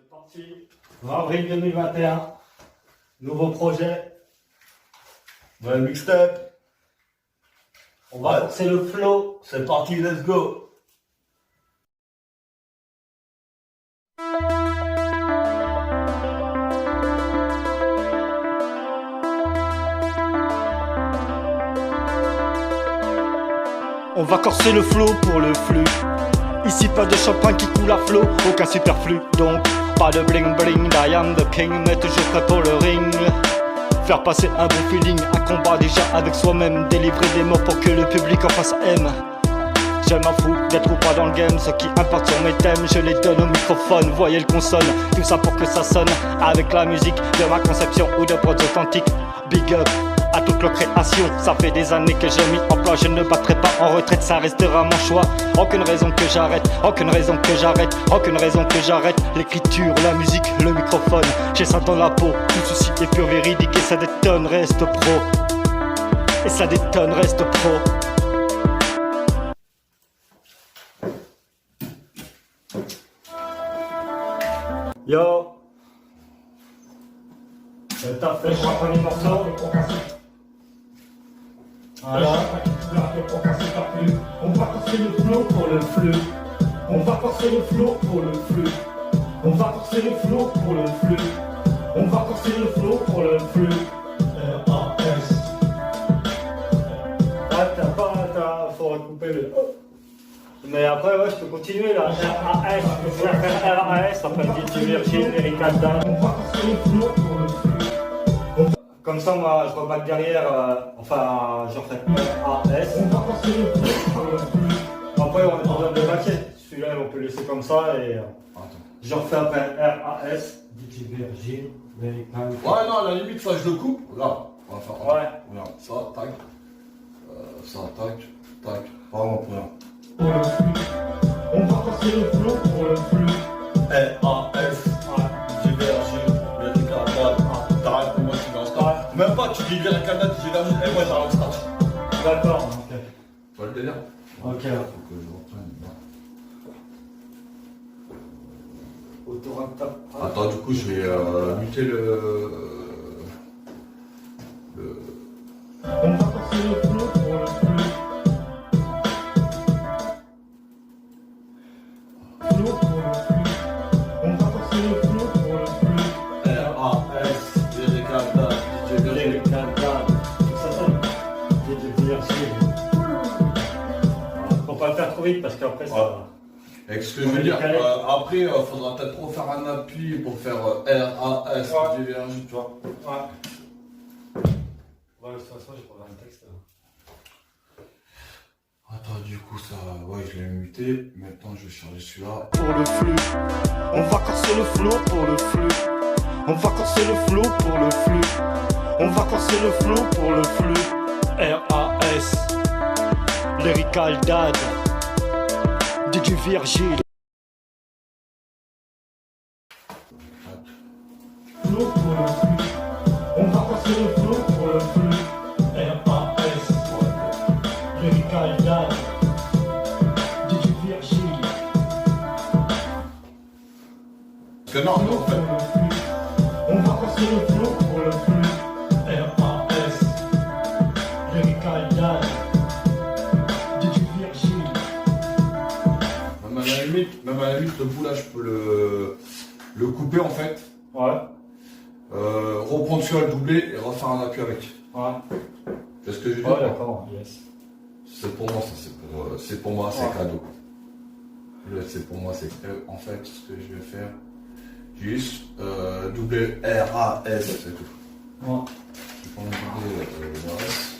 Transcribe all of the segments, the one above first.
C'est parti. Avril 2021. Nouveau projet. Ouais, mixtape. On va forcer le flow. C'est parti, let's go. On va corser le flow pour le flux. Ici pas de champagne qui coule à flot, aucun superflu donc pas de bling bling. I am the king, mais toujours prêt pour le ring. Faire passer un bon feeling, un combat déjà avec soi-même. Délivrer des mots pour que le public en face aime. Je m'en fous d'être ou pas dans le game, ce qui importe sur mes thèmes, je les donne au microphone, voyez le consonne. Tout ça pour que ça sonne avec la musique de ma conception ou de prods authentiques. Big up à toute leur création, ça fait des années que j'ai mis en place. Je ne battrai pas en retraite, ça restera mon choix. Aucune raison que j'arrête, aucune raison que j'arrête, aucune raison que j'arrête. L'écriture, la musique, le microphone, j'ai ça dans la peau. Tout ceci est pur véridique et ça détonne, reste pro. Et ça détonne, reste pro. Yo. T'as fait le premier morceau. Voilà. On va forcer le flow pour le flux. On va forcer le flow pour le flux. On va forcer le flow pour le flux. On va forcer le flow pour le flux. R-A-S. Ah, faut recouper le. Mais après, ouais, je peux continuer là. R-A-S, je vais faire R-A-S, après DJ Virgin, Eric Alda. On va forcer le flow pour le flux. Comme ça, moi, je rebatte derrière, enfin, je refais R-A-S. On va forcer le flow pour le flux. Après, on est en train de baquer. Celui-là, on peut laisser comme ça et je refais après R-A-S. DJ Virgin, Eric Alda. Ouais, non, à la limite, ça, je le coupe. Là, on va faire. Ouais. Regarde, ça, tac. Ça, tac, tac. Vraiment pour rien. Pour le flux. On va forcer le flow pour le flux. R-A-S. DJ Virgin, Eric Alda. T'arrêtes pour moi, tu mets en start. Même pas, tu dis Eric Alda, DJ Virgin, et moi, j'arrête en start. D'accord, ok. Tu vois le délire? Ok. Faut que je reprenne. Autoractable. Attends, du coup, je vais muter le. On va forcer le flow pour le flux. Flow pour le flux. On va forcer le flow pour le flux. R-A-S, Eric Alda, DJ Virgin. Eric Alda. Ça sonne. DJ Virgin. Faut pas le faire trop vite parce qu'après ça. Et ce que je veux dire, après, faudra peut-être trop faire un appui pour faire R-A-S, DJ Virgin, tu vois. Ouais. Ouais, de toute façon, j'ai pas un texte. Attends, du coup, ça, ouais, je l'ai muté. Maintenant, je vais charger celui-là. Pour le flux, on va corser le flow pour le flux. On va corser le flow pour le flux. On va corser le flow pour le flux. R-A-S, Lyrical Dad, DJ Virgil. Flow pour le flux. On va passer le flow pour le flux. R-A-S. Lyrical Dad. DJ Virgil. Parce que non, mais en Pour fait, le flux. On va passer le flow pour le flux. R-A-S. Lyrical Dad. DJ Virgil. même à la limite, le bout là, je peux le couper en fait. Ouais. Reprendre celui-là, le doubler et refaire un appui avec. Ouais. C'est ce que je veux Ouais, dire. d'accord, yes. C'est pour moi, ça, c'est pour moi, c'est Ouais. cadeau. Là, c'est pour moi, c'est en fait ce que je vais faire. Juste doubler R-A-S, c'est tout. Ouais. Je vais prendre doubler le reste.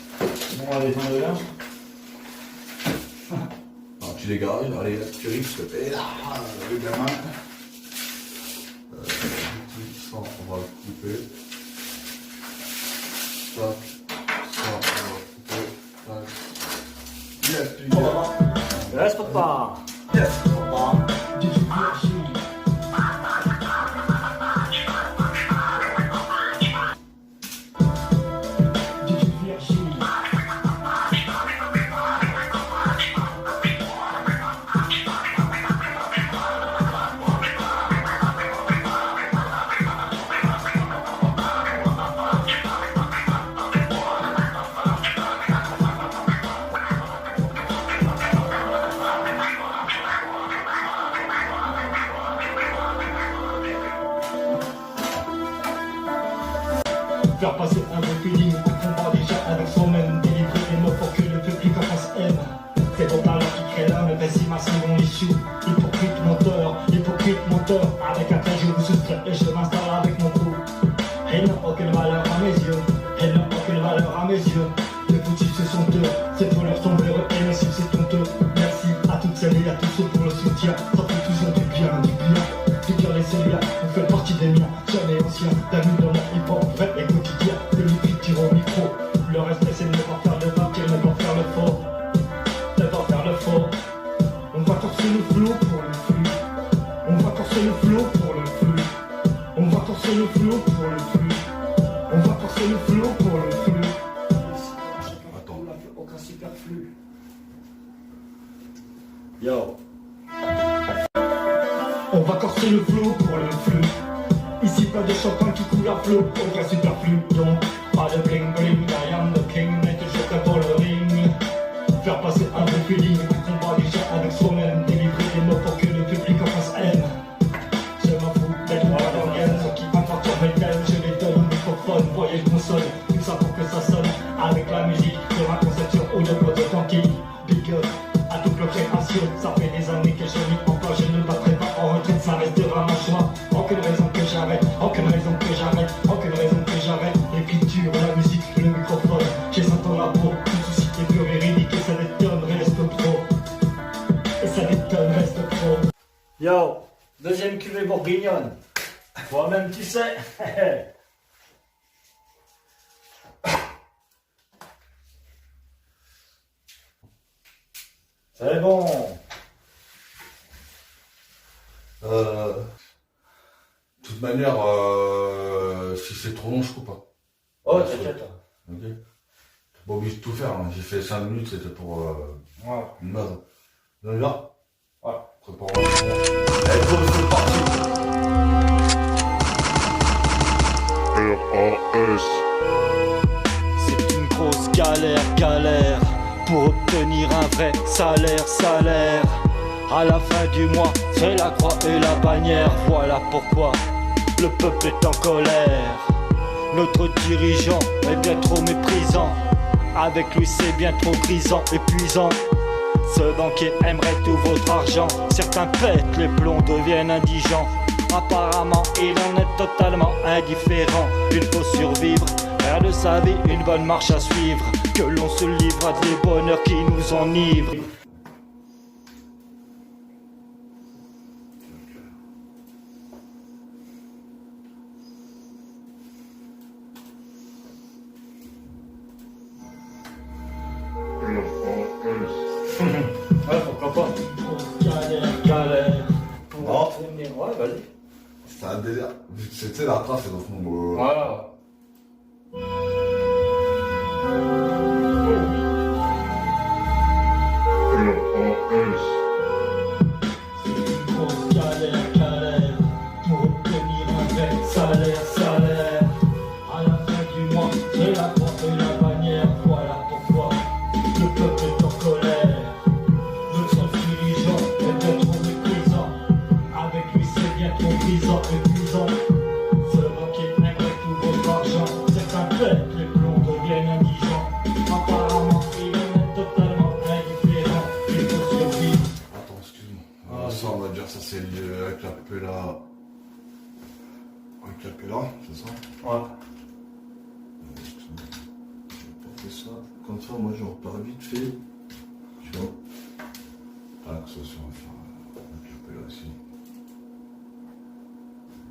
Bon, allez, t'en es là. Alors, tu dégages, allez, tu risques, et là, le gamin. Ça, on va le couper. Tac, ça, on va le couper. Tac. Yes, tu dis. Reste pas. Yes, papa. DJ Virgil. DJ Virgil. Faire passer un bon feeling, un combat déjà avec soi-même. Délivrer les mots pour que le public en face aime. C'est ton talent qui crée l'homme, vas-y massif on l'échoue. Hypocrite menteur, avec un trait je vous soustrais et je m'installe avec mon coup. Elle n'a aucune valeur à mes yeux, elle n'a aucune valeur à mes yeux. Les foutus ce sont eux, ces voleurs sont véreux et nocifs c'est honteux. Merci à toutes celles et à tous ceux pour le soutien. Ça fait toujours du bien les cellules, vous faites partie des miens. Jamais ancien, d'amis dans mon hip-hop, vrai et quotidien. De l'écriture au micro, le respect c'est de ne pas faire le vampire, ne pas faire le faux. Ne pas faire le faux. On va corser le flow pour le flux. On va corser le flow pour le flux. On va corser le flow pour le flux. On va corser le flow pour le flux. Attends. Aucun superflu. Yo. On va corser le flow pour le flux. Ici pas de champagne qui coule à flot. Aucun superflu donc pas de bling bling. I am the king, mais toujours prêt pour le ring. Faire passer un bon feeling, un combat déjà avec soi-même. Délivrer des mots pour que le public en face aime. Je m'en fous d'être moi dans le game. Ceux qui appartiennent mes thèmes, je les donne au microphone. Voyez le console, tout ça pour que ça sonne. Avec la musique de ma conception ou de votre tranquille. Big up à toute le création. Ça fait des années que je mis en place, je ne battrai pas en retraite, ça restera mon choix. Aucune raison que j'arrête, aucune raison que j'arrête, aucune raison que j'arrête. L'écriture, la musique, le microphone, j'ai ça dans la peau. Tout ceci est pur véridique et ça détonne, reste trop. Et ça détonne, reste trop. Yo, deuxième cuvée bourguignonne. Toi-même, tu sais. C'est bon. De toute manière, si c'est trop long, je coupe pas. Oh, t'inquiète. Ok. T'es pas obligé de tout faire, hein. J'ai fait 5 minutes, c'était pour Ouais. une base. On y va? Ouais. Préparation. Allez, go, c'est parti. RAS. C'est une grosse galère pour obtenir un vrai salaire. À la fin du mois, c'est la croix et la bannière. Voilà pourquoi le peuple est en colère. Notre dirigeant est bien trop méprisant. Avec lui c'est bien trop grisant, épuisant. Ce banquier aimerait tout votre argent. Certains pètent les plombs, deviennent indigents. Apparemment il en est totalement indifférent. Il faut survivre, faire de sa vie une bonne marche à suivre. Que l'on se livre à des bonheurs qui nous enivrent. Ouais, pourquoi pas. Galère. Bon. Ouais, vas-y. C'est un délire. Vu que c'était la trace, c'est dans son mot. Voilà. Galère pour obtenir un vrai salaire. À la fin du mois, c'est la croix et la bannière. Voilà pourquoi le peuple est en colère. Notre dirigeant est bien trop méprisant. Avec lui c'est bien trop grisant, épuisant. Ce banquier aimerait tout votre argent. Certains pètent les plombs, deviennent indigents. Apparemment il en est totalement indifférent. Il faut survivre. Attends, excuse-moi. Ça, on va dire ça, c'est avec la P là. Avec la P là, c'est ça? Ouais. On fait ça. Comme ça, moi, je repars vite fait. Tu vois? Tac, ça, on va faire avec la P là ici.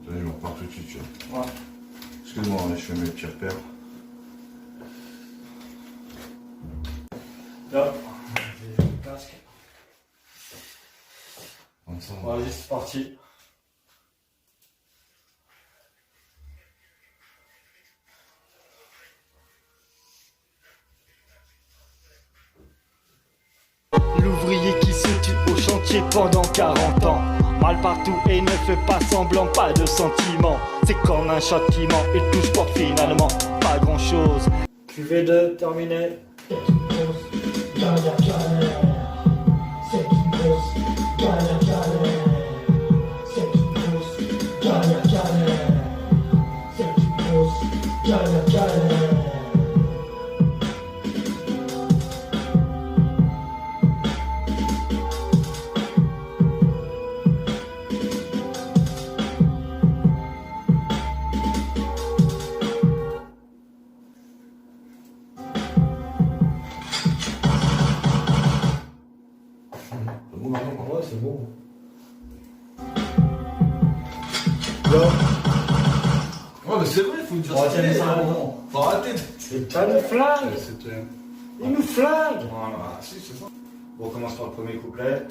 Là, je repars tout de suite, tu vois. Ouais. Excuse-moi, je fais mes petits repères. Là. J'ai le casque. Comme ça, Vas-y, c'est parti. L'ouvrier qui se tue au chantier pendant 40 ans. Mal partout et ne fait pas semblant, pas de sentiment. C'est comme un châtiment, il touche pour finalement pas grand chose. Cuvée 2, terminé. C'est une grosse galère. C'est une grosse galère. C'est une grosse galère. C'est une grosse galère. Ouais, mais c'est vrai, faut dire Ouais, ce qu'il tiens, est, ça, hein. bon. Faut arrêter. C'est pas une flingue. C'était. Il nous flingue. Voilà, si, c'est ça. Bon, on commence par le premier couplet.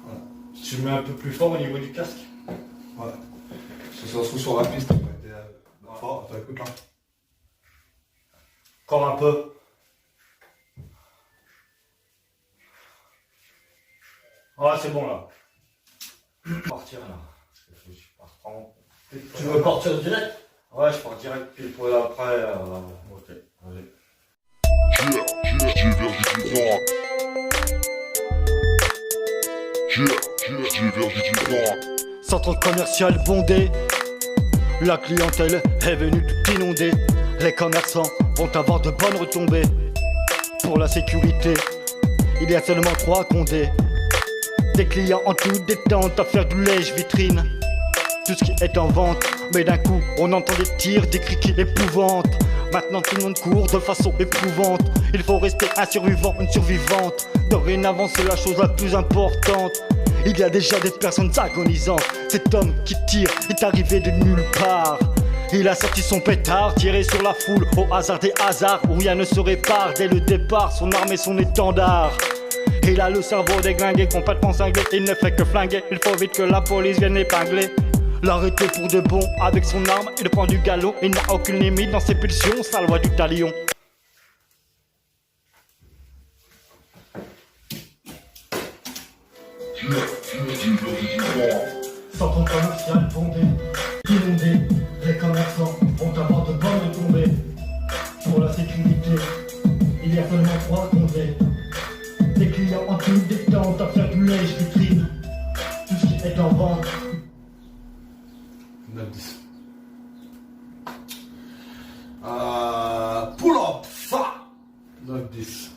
Voilà. Si tu mets un peu plus fort au niveau du casque. Ouais. Ça se trouve sur la piste. Fort, attends, écoute là. Encore un peu. Ah, c'est bon là. Partir là. Je suis pas vraiment- Tu veux partir direct? Ouais, je pars direct pile pour après. Ok, allez. Centre commercial bondé, la clientèle est venue tout inonder. Les commerçants vont avoir de bonnes retombées. Pour la sécurité, il y a seulement 3 condés. Des clients en toute détente à faire du lèche-vitrine. Tout ce qui est en vente, mais d'un coup on entend des tirs, des cris qui épouvantent. Maintenant tout le monde court de façon éprouvante. Il faut rester un survivant, une survivante. Dorénavant c'est la chose la plus importante. Il y a déjà des personnes agonisantes. Cet homme qui tire est arrivé de nulle part. Il a sorti son pétard, tiré sur la foule au hasard des hasards, où rien ne se répare dès le départ, son arme et son étendard. Il a le cerveau déglingué, complètement cinglé, il ne fait que flinguer. Il faut vite que la police vienne l'épingler. L'arrêter pour de bon avec son arme, il prend du galop. Il n'a aucune limite dans ses pulsions, sa loi du talion. Centre commercial bondé, inondé, les commerçants vont avoir de bonnes retombées. Pour la sécurité, il y a seulement 3 condés. Des clients en toute détente à faire du lèche-vitrine. Tout ce qui est en vente. 9-10. Pull up, fa 9-10.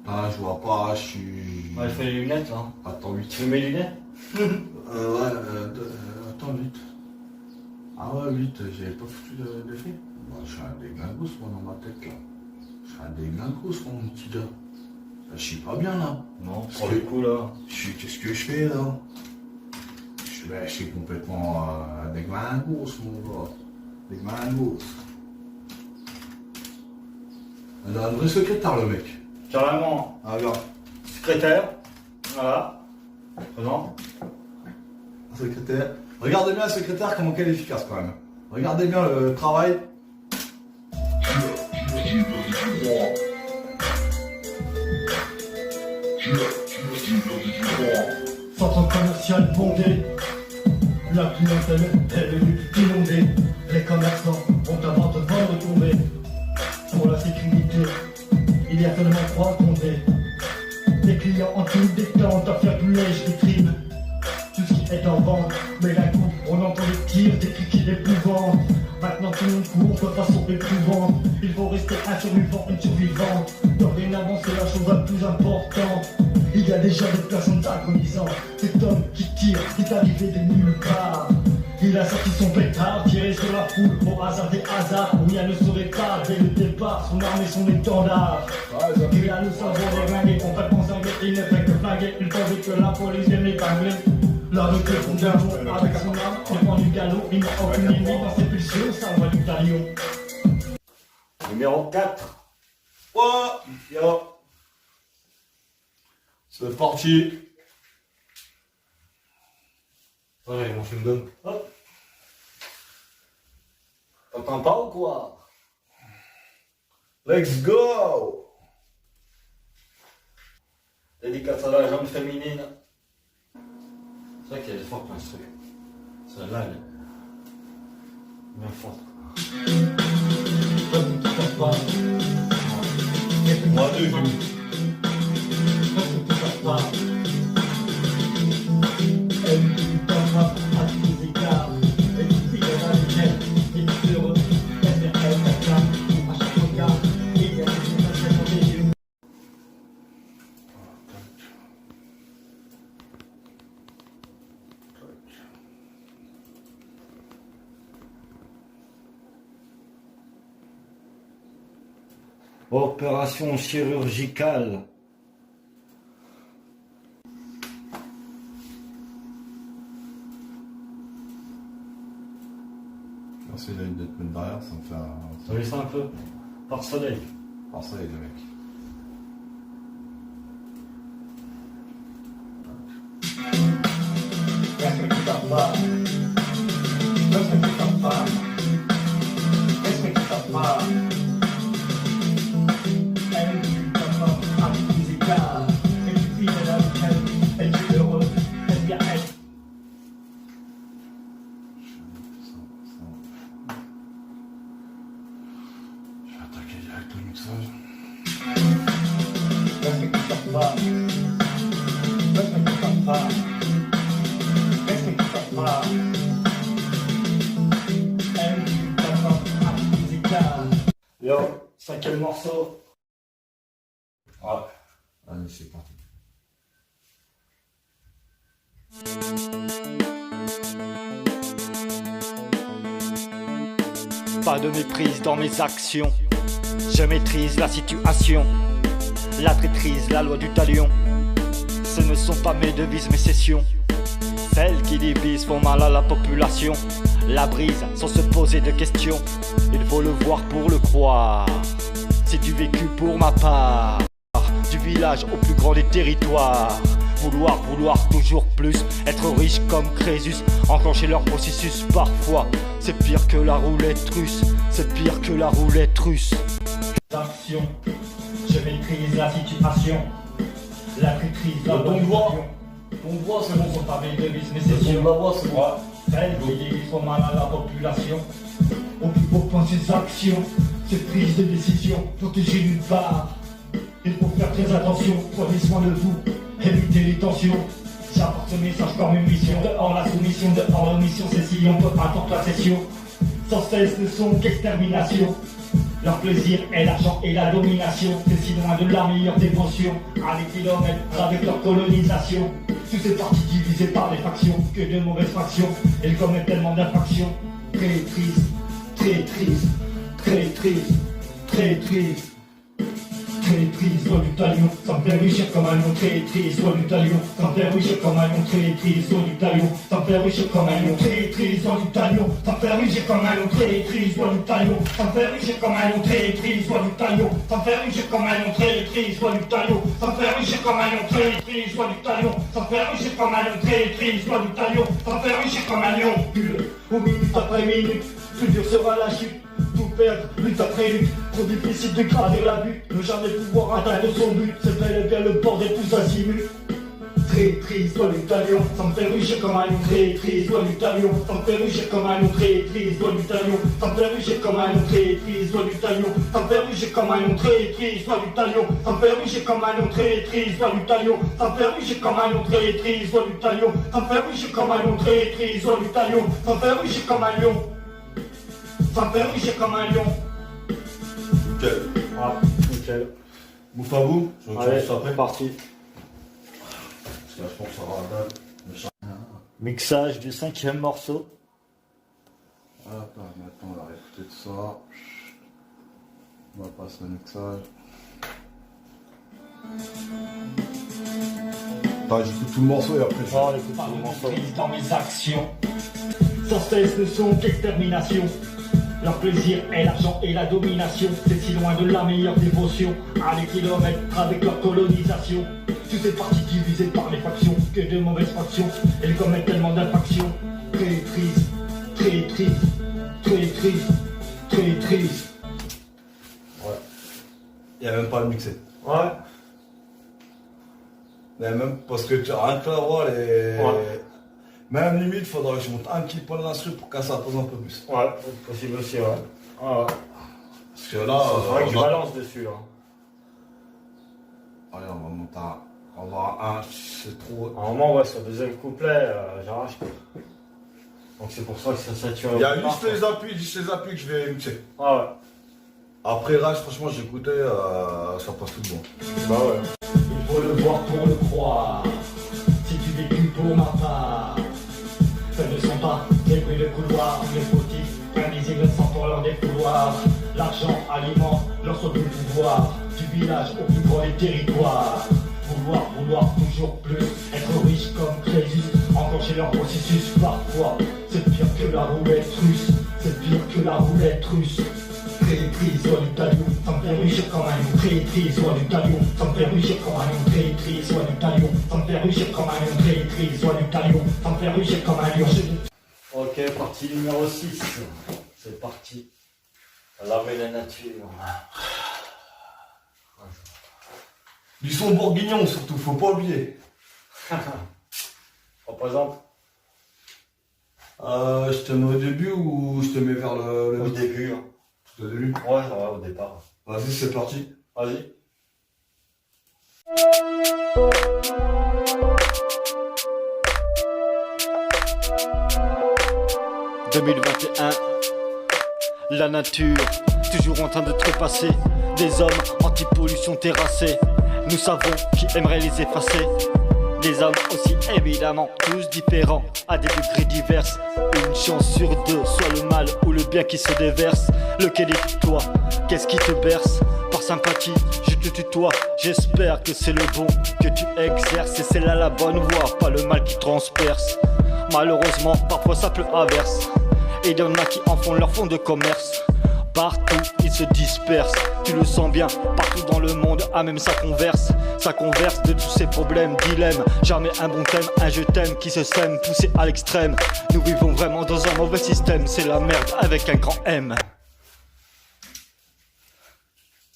Ah, je vois pas, je suis. Ouais, je fais les lunettes là. Attends, 8. Tu mets les lunettes? Attends, 8. Ah ouais, 8, j'avais pas foutu d'effet. Bah, je suis un déglingus, moi, dans ma tête, là. Je suis un déglingus, mon petit gars. Je suis pas bien, là. Non, pour le coup là. Qu'est-ce que je fais, là? Je suis complètement déglingus, mon gars. Déglingus. Il a un vrai secrétaire, le mec. Carrément. Ah, regarde. Secrétaire. Voilà. Présent. Un secrétaire. Regardez bien le secrétaire, comment qu'elle est efficace, quand même. Regardez bien le travail. Centre commercial bondé, la clientèle est venue tout inonder. Les commerçants vont avoir de bonnes retombées. Pour la sécurité, il y a seulement 3 condés. Des clients en toute détente à faire du lèche-vitrine. Tout ce qui est en vente, mais d'un coup on entend des tirs, des cris qui épouvantent. Maintenant tout le monde court de façon éprouvante. Il faut rester un survivant, une survivante. Dorénavant c'est la chose la plus importante. Il y a déjà des personnes agonisantes. Cet homme qui tire est arrivé de nulle part. Il a sorti son pétard, tiré sur la foule au hasard des hasards, où rien ne se répare dès le départ, son arme et son étendard. Il a le cerveau déglingué, complètement cinglé, il ne fait que flinguer. Il faut vite que la police vienne l'épingler. L'arrêter pour bien avec son arme, il prend du galop, il n'a aucune limite dans ses pulsions, sa loi du talion. Numéro 4. Ouais. Yo. C'est parti. Ouais, mon film donne. Hop. T'entends pas ou quoi? Let's go. Dédicace à la jambe féminine. C'est vrai qu'il y a des fortes l'instru. Celle-là, elle est bien forte. Moi, 2, j'ai mis. Opération chirurgicale pense qu'il a une dette derrière, ça me fait un. Ça laisse un peu. Par soleil. Par ça, les deux mecs. Qu'est-ce que tu t'en vas? Qu'est-ce que tu t'en vas? Qu'est-ce que tu t'en vas? Elle t'en va, un musical. Et tu vis de la week-end, elle est heureuse, elle vient elle. Je vais attaquer direct le mixage. Qu'est-ce que tu t'en vas? Qu'est-ce que tu t'en vas? Qu'est-ce que tu t'en vas? Elle t'en va, un musical. Yo, 5e morceau. Ouais. Allez, c'est parti. Pas de méprise dans mes actions. Je maîtrise la situation. La traîtrise, la loi du talion. Ce ne sont pas mes devises, mes cessions. Celles qui divisent font mal à la population. La brise sans se poser de questions. Il faut le voir pour le croire. C'est du vécu pour ma part. Du village au plus grand des territoires. Vouloir toujours plus. Être riche comme Crésus. Enclencher leur processus parfois. C'est pire que la roulette russe. C'est pire que la roulette russe. Action, je maîtrise la situation. La traîtrise, la Ton doigt. Ton doigt, c'est bon, sont pas mes devises, mais c'est sûr. c'est bon. Celles qui divisent font mal à la population. Au plus beau point, ces actions, cette prise de décision, protéger nulle part. Il faut faire très attention, prenez soin de vous, évitez les tensions. J'apporte ce message comme une mission, dehors la soumission, dehors l'omission, c'est si on peut attendre la session. Sans cesse ne sont qu'extermination. Leur plaisir est l'argent et la domination. C'est si loin de la meilleure dévotion. À des kilomètres avec leur colonisation. Tous ces partis divisés par les factions. Que de mauvaises factions. Ils commettent tellement d'infractions. Très triste, très triste, très triste, très triste. Très triste, loi du talion, ça me fait richer comme un lion. Très triste, loi du talion, ça me fait richer comme un lion. Très triste, loi du talion, ça me fait richer comme un lion. Très triste, loi du talion, ça me fait richer comme un lion. Très triste, loi du talion, ça me fait richer comme un lion. Très triste, loi du talion, ça me fait richer comme un lion. Très triste, loi du talion, ça me fait richer comme un lion. Très triste, loi du talion, ça me fait richer comme un lion. Très triste, loi du talion, ça me fait richer comme un lion. Au minute après minute, plus dur sera la chute. Tout perdre, lutte après lutte, trop difficile de gravir la butte. Ne jamais pouvoir atteindre son but, c'est bel et bien le bord des tous azimuts. Très triste, loi du talion, ça me fait richer comme un lion. Très triste, loi du talion, ça me fait richer comme un lion. Très triste, loi du talion, ça me fait richer comme un lion. Très triste, loi du talion, ça me fait richer comme un lion. Très triste, loi du talion, ça me fait richer comme un lion. Très triste, loi du talion, ça me fait richer comme un lion. Très triste, loi du talion, ça me fait richer comme un lion. Très triste, loi du talion, ça me fait richer comme un lion. Ça me fait richer comme un lion. Nickel. Ouais, nickel. Bouffe à bout. Je vais Allez, ça après. c'est parti. Parce que là, je pense que ça aura la dalle. Mixage du 5e morceau. Attends, maintenant on va écouter tout ça. On va passer le mixage. Attends, j'écoute tout le morceau et après je... Oh, on écoute Pas tout le de morceau. méprise dans mes actions. Sans cesse ne sont qu'extermination. Leur plaisir est l'argent et la domination. C'est si loin de la meilleure dévotion. À des kilomètres avec leur colonisation. Tous ces partis divisés par les factions. Que de mauvaises factions. Ils commettent tellement d'infractions. Très triste, très triste, très triste, très triste. Ouais. Il n'y a même pas de mixé. Ouais. Il y a même parce que tu as rien que la voix et... Ouais. Même limite, il faudrait que je monte un petit peu l'instru pour que ça pose un peu plus. Ouais, c'est possible aussi, ouais. Ah ouais. Parce que là... C'est vrai que je on va- balance dessus, hein. Allez, on va monter un... On va avoir un... C'est trop... À un moment, ouais, sur le deuxième couplet, j'arrache. Donc c'est pour ça que ça sature. Il y a juste les appuis que je vais mixer. Ah ouais. Après là, franchement, j'écoutais, ça passe tout bon. Bah ouais. Il faut le voir pour le croire. Si tu vécu pour ma part. Ce ne sont pas les bruits de couloir, les fautifs, invisibles sans pour leur défouloir. L'argent alimente leur saut de pouvoir. Du village au plus grand des territoires. Vouloir toujours plus. Être riche comme Crésus. Enclencher leur processus parfois. C'est pire que la roulette russe. C'est pire roulette russe. Traîtrise, roi du talion, ça me fait rugir comme un lion. Traîtrise, roi du talion, ça me fait rugir comme un lion. Traîtrise, roi du talion, ça me fait rugir comme un lion. Traîtrise, roi du talion, ça me fait rugir comme un lion. Ok, partie numéro 6. C'est parti. L'armée de la nature. Du son bourguignon surtout, faut pas oublier. Représente. Je te mets au début ou je te mets vers le Au début. Hein. Au début. Ouais, au départ. Vas-y, c'est parti. Vas-y. « 2021, la nature, toujours en train de trépasser. Des hommes anti-pollution terrassés. Nous savons qui aimerait les effacer. Des hommes aussi évidemment, tous différents, à des degrés divers. Une chance sur deux, soit le mal ou le bien qui se déverse. Lequel est toi? Qu'est-ce qui te berce? Par sympathie, je te tutoie. J'espère que c'est le bon que tu exerces. Et c'est là la bonne voie, pas le mal qui transperce. Malheureusement, parfois ça pleut à verse. Et il y en a qui en font leur fond de commerce. Partout, ils se dispersent, tu le sens bien, partout dans le monde, même ça converse de tous ces problèmes, dilemmes. Jamais un bon thème, un je t'aime qui se sème, poussé à l'extrême. Nous vivons vraiment dans un mauvais système, c'est la merde avec un grand M.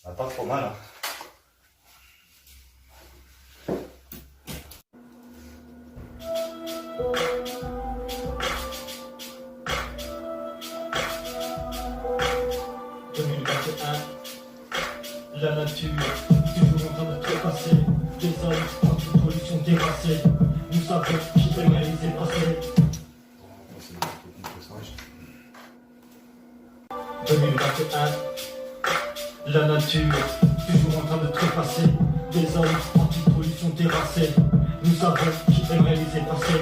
Ah, pas trop mal, hein. La nature, toujours en train de trépasser. Des hommes anti-pollution terrassés. Nous savons qui aimerait les effacer. 2021, la nature, toujours en train de trépasser. Des hommes anti-pollution terrassés. Nous savons qui aimerait les effacer.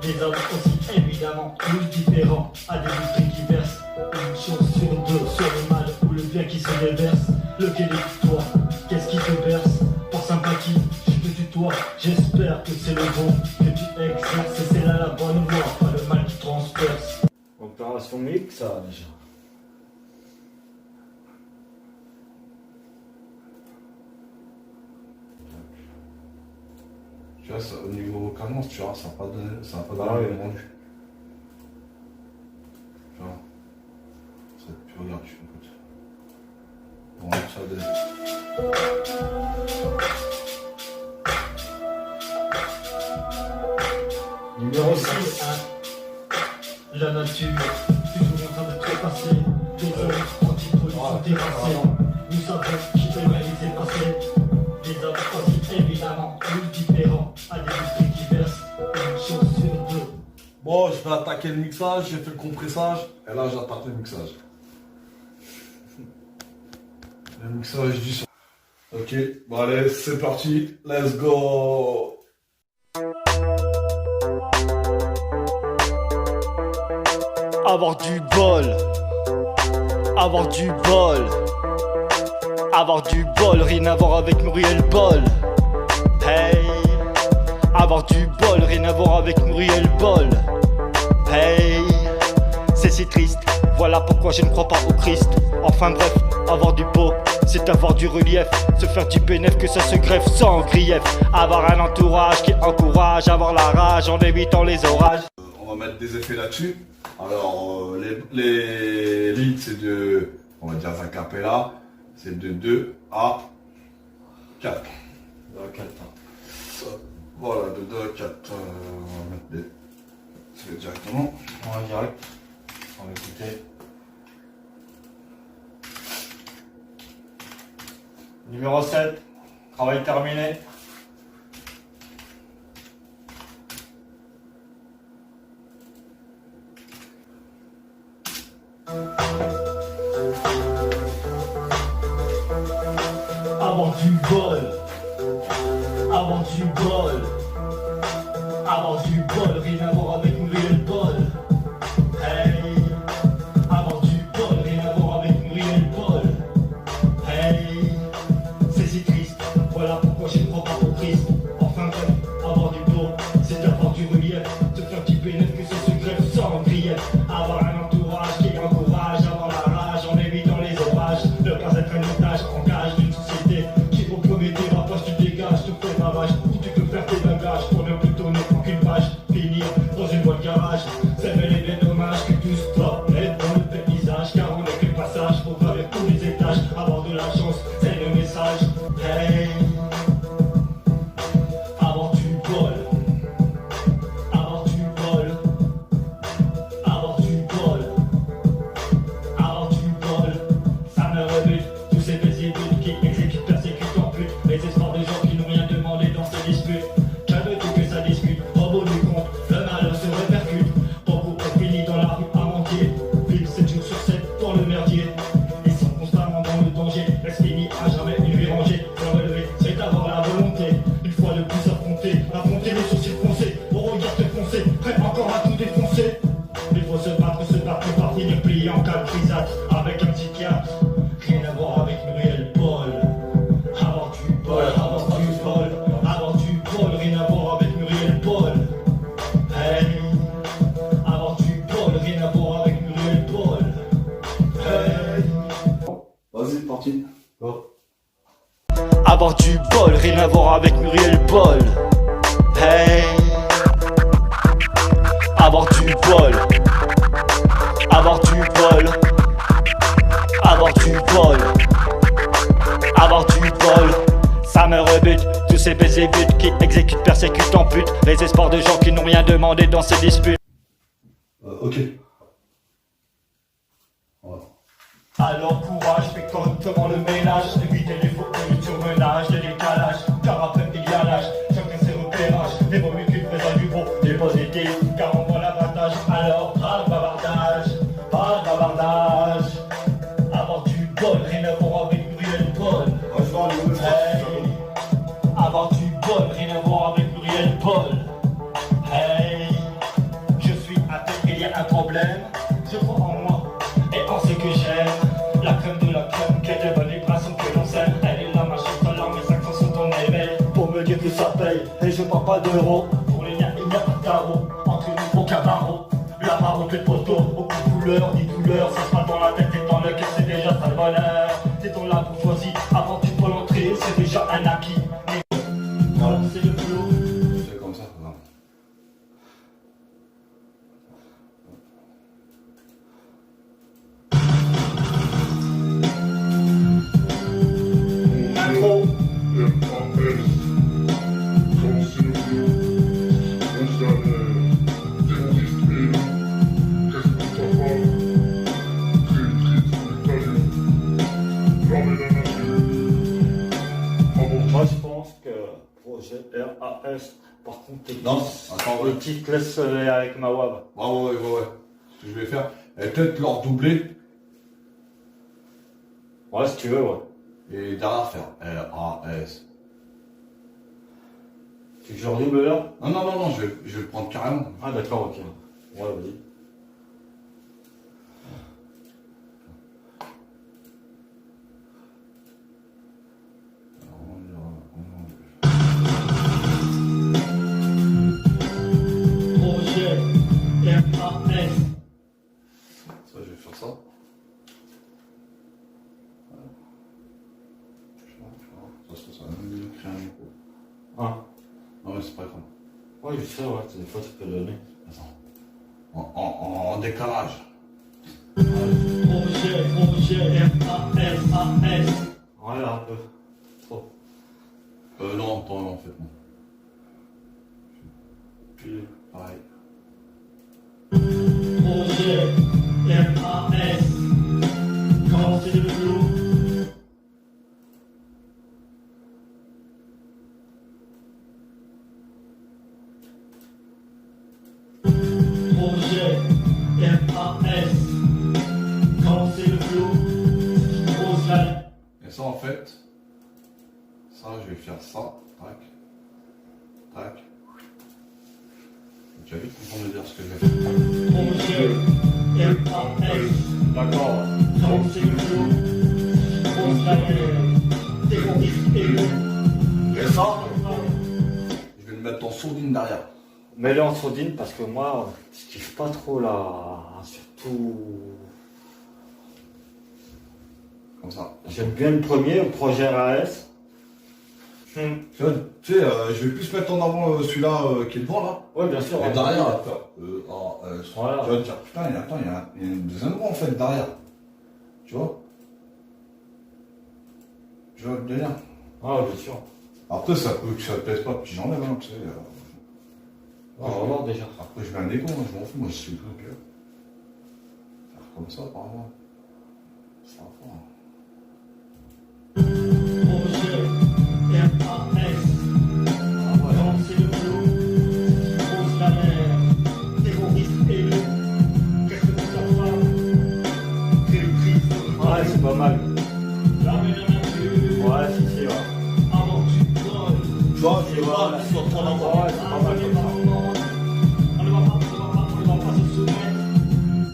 Des hommes aussi évidemment, tous différents, à des degrés divers. Une chance sur deux, soit le mal ou le bien qui se déverse. Lequel est toi? Qu'est-ce qui te berce? Par sympathie, je te tutoie. J'espère que c'est le bon que tu exerces. Et c'est là la bonne voie, pas le mal qui transperce. Opération mixage. Tu vois, ça, au niveau cadence, tu vois, ça n'a pas donné, Ah oui. le rendu. Tu vois, tu regardes, tu écoutes. Bon, ça donne. Numéro 6. La nature, toujours en train de trépasser. Des hommes anti-pollution terrassés. Nous savons qui aimerait les effacer. Des hommes aussi évidemment, tous différents, à des degrés divers. Une chance sur deux. Bon, je vais attaquer le mixage, j'ai fait le compressage, et là j'attaque le mixage. Le mixage du son. Ok, bon allez, c'est parti, let's go. Avoir du bol, avoir du bol, avoir du bol, rien à voir avec Muriel Bol. Hey, avoir du bol, rien à voir avec Muriel Bol. Hey, c'est si triste, voilà pourquoi je ne crois pas au Christ. Enfin bref, avoir du beau, c'est avoir du relief, se faire du bénéf, que ça se greffe sans grief. Avoir un entourage qui encourage, avoir la rage en évitant les orages. On va mettre des effets là-dessus. Alors, les leads, c'est de, on va dire a cappella, c'est de 2 à 4. 2 à 4. Voilà, de 2 à 4. On va mettre des effets directement. On va direct. On va écouter. Numéro 7. Travail terminé. Avoir du bol, avoir du bol, avoir du bol, rien à voir avec Muriel Bol. Hey, avoir du bol, rien à voir avec Muriel Bol. Hey, c'est si triste, voilà pourquoi je ne crois pas au Christ. Enfin bref, avoir du beau, c'est avoir du relief, se faire du bénéfice que ça se greffe sans grief. Avoir un entourage qui encourage, avoir la ravage, où tu peux faire tes bagages pour ne plus tourner qu'une page, finir dans une boîte garage. C'est bel et bien dommage que tout stoppe net dans le paysage, car on n'est que le passage pour gravir tous les étages. Avoir de la chance, c'est le message. Hey, avant tu voles, avant tu voles, avant tu voles, avant tu voles. Ça me rebute, tous ces baisers qui exécutent, persécutent en pute. Les espoirs de gens qui n'ont rien demandé dans ces disputes. Calme-toi que ça discute, au bout du compte, le malheur se répercute. Beaucoup ont fini dans la rue à mentir, vivent 7 jours sur 7 dans le merdier. Ils sont constamment dans le danger, reste fini à jamais une vie rangée. Se relever, c'est avoir la volonté, une fois de plus affronter les sourcils foncés, au regard te foncer, prêt encore à tout défoncer. Il faut se battre pour pas finir plié en calme grisâtre avec un psychiatre. Rien à voir avec Muriel Paul. Avant tu voles, avant tu voles, avant tu voles, rien à voir avec Muriel Paul. Hey, avant tu voles, rien à voir avec Muriel Paul. Hey. Vas-y, parti. Go. Avoir du bol, rien à voir avec Muriel Paul. Hey, avoir du bol, avoir du bol, avoir du bol, avoir du bol. Ça me rebute, tous ces baisers buts qui exécutent, persécutent en pute. Les espoirs de gens qui n'ont rien demandé dans ces disputes. Ok. Voilà. Alors courage, fais correctement le ménage. Évitez les fautes, le surmenage, les décalages. Car après il y a l'âge, chacun ses repérages. Les vaut mieux qu'une présence du bon, des positifs, car on voit l'avantage. Alors pas de bavardage, pas de bavardage. Avoir du bol, rien à voir avec Muriel Paul. Ouais, je vais aller où, Hey, avoir du bol, rien à voir avec Muriel Paul. Hey, je suis athée, il y a un problème. Je crois en moi et en ce que j'aime. La crème de la crème, qui est de bonnes vibrations que l'on sème. Elle est là, ma chance, alors mes accents sont en éveil. Pour me dire que ça paye, et je parle pas d'euros. Pour les liens, il n'y a pas de tarot. Entre nous, aucun barreau. La marron, que de poteau, aucune couleur, ni douleur. Ça se passe dans la tête et dans le cœur, c'est déjà ça le bonheur. C'est dans la bourgeoisie, avant tu peux l'entrer, c'est déjà un acquis. Voilà, c'est le flow. C'est comme ça, non. Intro. Moi je pense que projet RAS, par contre Non, attends, ouais. les titres laisse avec ma WAV. Ouais. Ce que je vais faire, peut-être leur doubler Ouais si tu veux ouais. et derrière faire RAS. Tu veux que je redouble là? Non, je vais le prendre carrément. Ah d'accord ok. Ouais vas-y. Projet RAS. Ça, je vais faire ça. Ça va même créer un micro. Ah. Non, mais c'est pas grave. Ouais je sais ouais, des fois tu peux le donner. Attends. En décalage. Projet RAS. Ouais un peu. Trop. Non, attends, en fait, non. Puis Pareil. Projet RAS. Comment c'est le flow? Projet RAS. Comment c'est le flow? Grosse balle. Et ça, en fait, ça, je vais faire ça. Tac. Tac. Tu vas vite comprendre me dire ce que je vais faire. Projet RAS. d'accord. Comment c'est le flow? Grosse balle. Terroriste et l'eau. Et ça, je vais le mettre en sourdine derrière. Mets-le en sourdine parce que moi, je kiffe pas trop là, surtout. Comme ça. J'aime bien le premier, le projet RAS. Tu vois, tu sais, je vais plus mettre en avant celui-là qui est devant là. Ouais, bien sûr. Et ouais. derrière, là, Voilà. tu vas te dire, putain, il y a une deuxième roue en fait derrière. Tu vois? Tu vois le délire? Ah, bien sûr. Après, ça peut que ça te plaise pas, puis j'enlève, hein, tu sais. On va voir déjà. Après, je mets un écho, moi, je m'en fous, moi, je suis le truc. Faire comme ça, par exemple. Ça va pas. Ouais, c'est pas mal. Ouais, si, si, ouais. Tu vois, je vois, Ouais, c'est pas mal comme ça.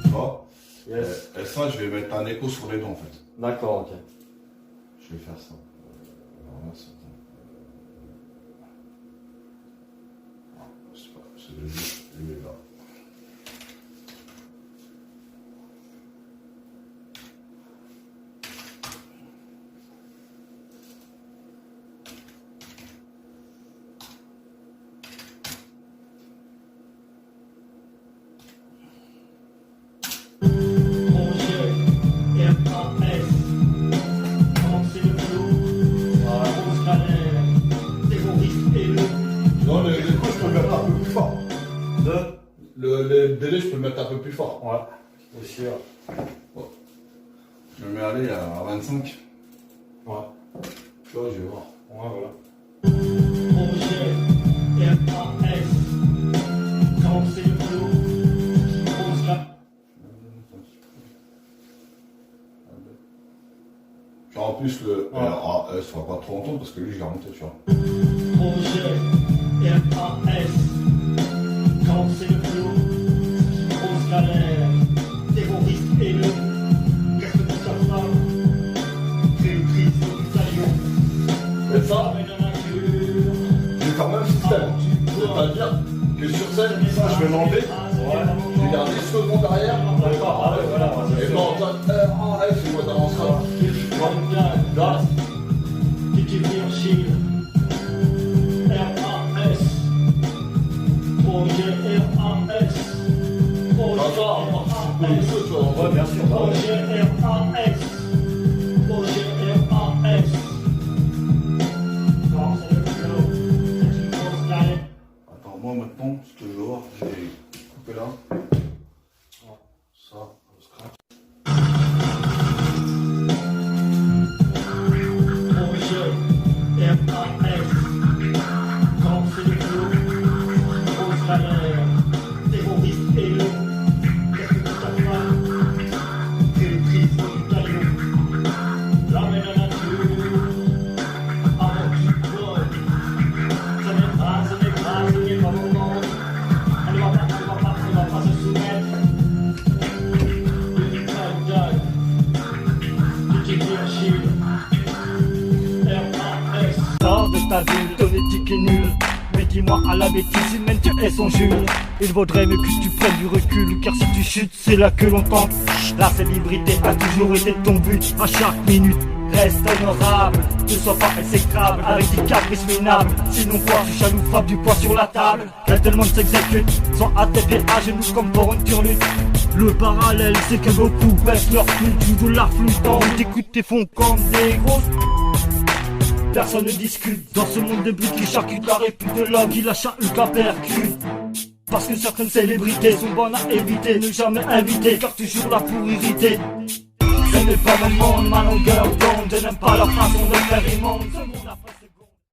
tu vois. Yes. Et ça, je vais mettre un écho sur les dents, en fait. D'accord, ok. Je vais faire ça. Alors là, c'est c'est pas, c'est le là. Non, les coups, je peux le mettre un peu plus fort. Le délai, je peux le mettre un peu plus fort. Ouais, aussi, ouais. Je me mets aller à 25. Ouais. Tu vois, je vais voir. Ouais, voilà. Puis en plus, le Ouais. RAS, ça va pas trop entendre parce que lui, je l'ai remonté, tu vois. Et ça, j'ai quand même un système. C'est-à-dire que sur scène, ça, je vais l'enlever. Je vais garder ce second derrière. D'accord, ah ouais, voilà. Et quand on entend RAS, c'est quoi t'avanceras. Là, ouais, bien sûr. Attends, moi maintenant, ce que je vais voir, je vais couper là. Ça, on scratch. Sors de ta bulle, ton éthique est nulle. Mais dis-moi à la bêtise humaine que est son Jules. Il vaudrait mieux que tu prennes du recul, car si tu chutes, c'est là que l'on tente. La célébrité a toujours été ton but, à chaque minute. Reste honorable, ne sois pas exécrable avec des caprices minables. Sinon quoi, tu chaloupes, frappe du poing sur la table. Là tout le monde s'exécute, sont à tes pieds à genoux comme pour une turlute. Le parallèle c'est que beaucoup baissent leur flûte, tu joues la flûte en haut, t'écoutes tes fonds comme des grosses. Personne ne discute dans ce monde de brutes qui charcute la répute de l'homme qui lâche une percute. Parce que certaines célébrités sont bonnes à éviter, ne jamais inviter car toujours là pour irriter. Ce n'est pas mon monde, ma longueur d'onde, je n'aime pas leur façon de faire immonde.